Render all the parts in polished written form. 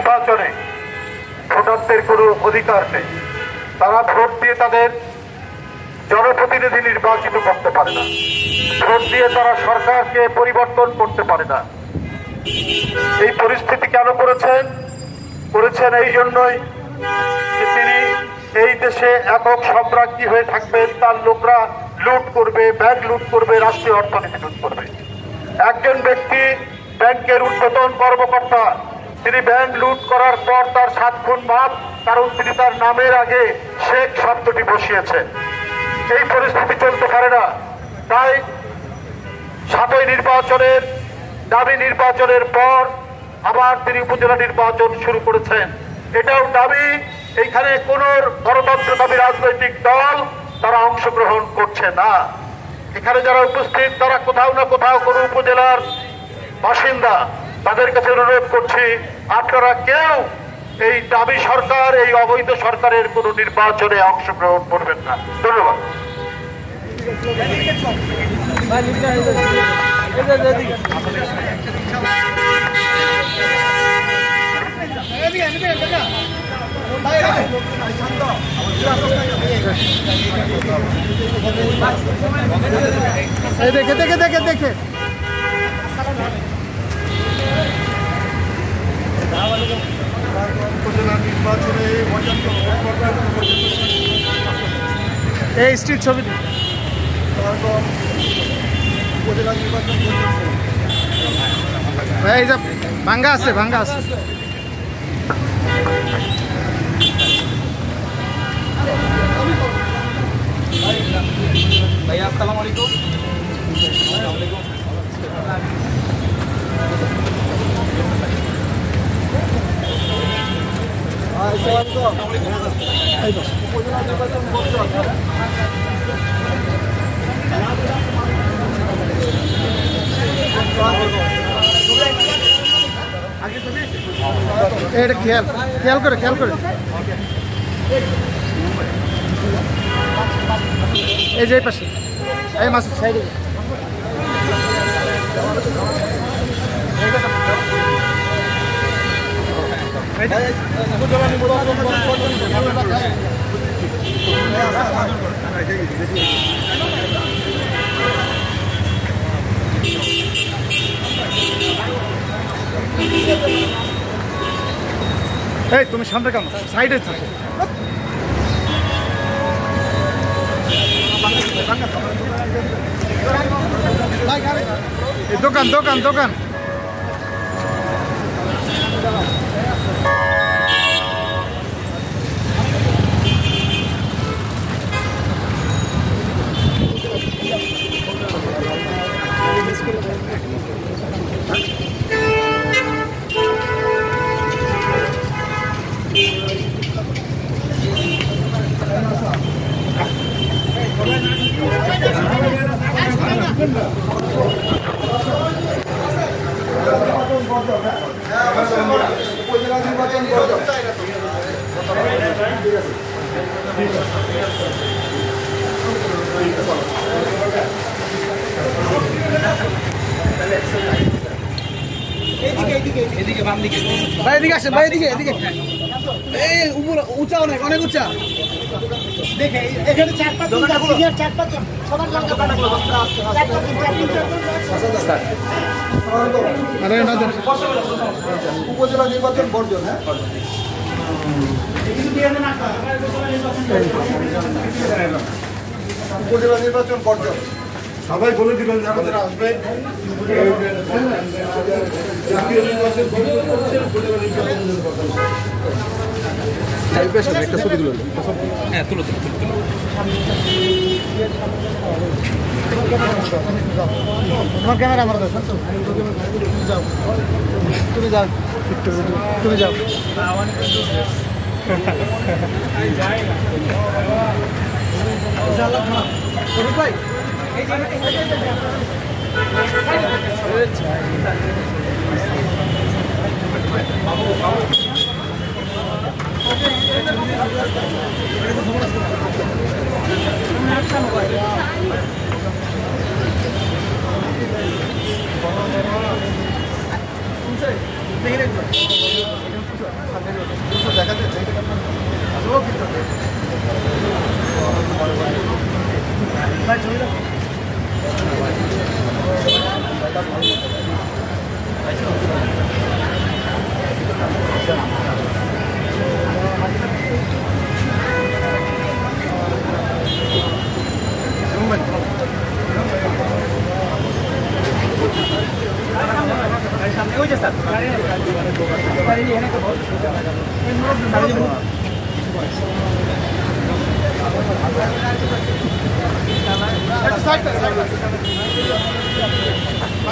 নির্বাচনে ভোটারদের কোনো অধিকার নেই। তারা ভোট দিয়ে তাদের জনপ্রতিনিধি নির্বাচিত করতে পারে না, ভোট দিয়ে তারা সরকারকে পরিবর্তন করতে পারে না। এই পরিস্থিতি কেন করেছেন এই জন্যই যে তিনি এই দেশে একক সম্রাজ্ঞী হয়ে থাকবেন, তার লোকরা লুট করবে, ব্যাংক লুট করবে, রাষ্ট্রীয় অর্থনীতি লুট করবে। একজন ব্যক্তি ব্যাংকের ঊর্ধ্বতন কর্মকর্তা, তিনি ব্যাংক লুট করার পর তার 7 গুণ মাপ, কারণ তিনি তার নামের আগে শেখ শব্দটি বসিয়েছেন। এই পরিস্থিতি চলতে পারে না। তাই 7ই নির্বাচনের দাবি নির্বাচনের পর আবার তিনি উপজেলা নির্বাচন শুরু করেছেন। এটাও দাবি, এইখানে কোন গণতন্ত্রকামী রাজনৈতিক দল তারা অংশগ্রহণ করছে না। এখানে যারা উপস্থিত তারা কোথাও না কোথাও কোন উপজেলার বাসিন্দা। তাদের কাছে অনুরোধ করছি, আপনারা কেউ এই দাবি সরকার, এই অবৈধ সরকারের কোন নির্বাচনে অংশগ্রহণ করবেন না। ধন্যবাদ। দেখে এই স্ট্রিট ছবি এই যে ভাঙ্গা আছে ভাইয়া আসসালামু আলাইকুম। এটা খেয়াল করে এই যে পাশে এই মাসুদ সাইডে এই তুমি সামনে কেন সাইডে থাকো। দোকান এদিকে বাম দিকে ভাই, এদিকে আসেন ভাই, এদিকে এই উঁচা অনেক উঁচা। দেখে এখানে 4-5 সবার লঙ্কা উপজেলা নির্বাচন বর্জন। হ্যাঁ, উপজেলা নির্বাচন বর্জন সবাই বলে দিবেন যারা যারা আসবে। জাতীয় নির্বাচন একটা ছবি তুলো। হ্যাঁ, তুলো। তোমার ক্যামেরা আমার তুমি যাও ভাই।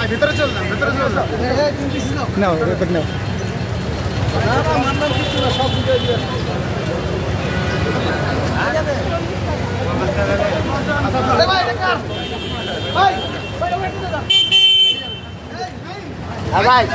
ভিতরে চল না, ভিতরে চল না। নাও রেকর্ড নাও। ভাই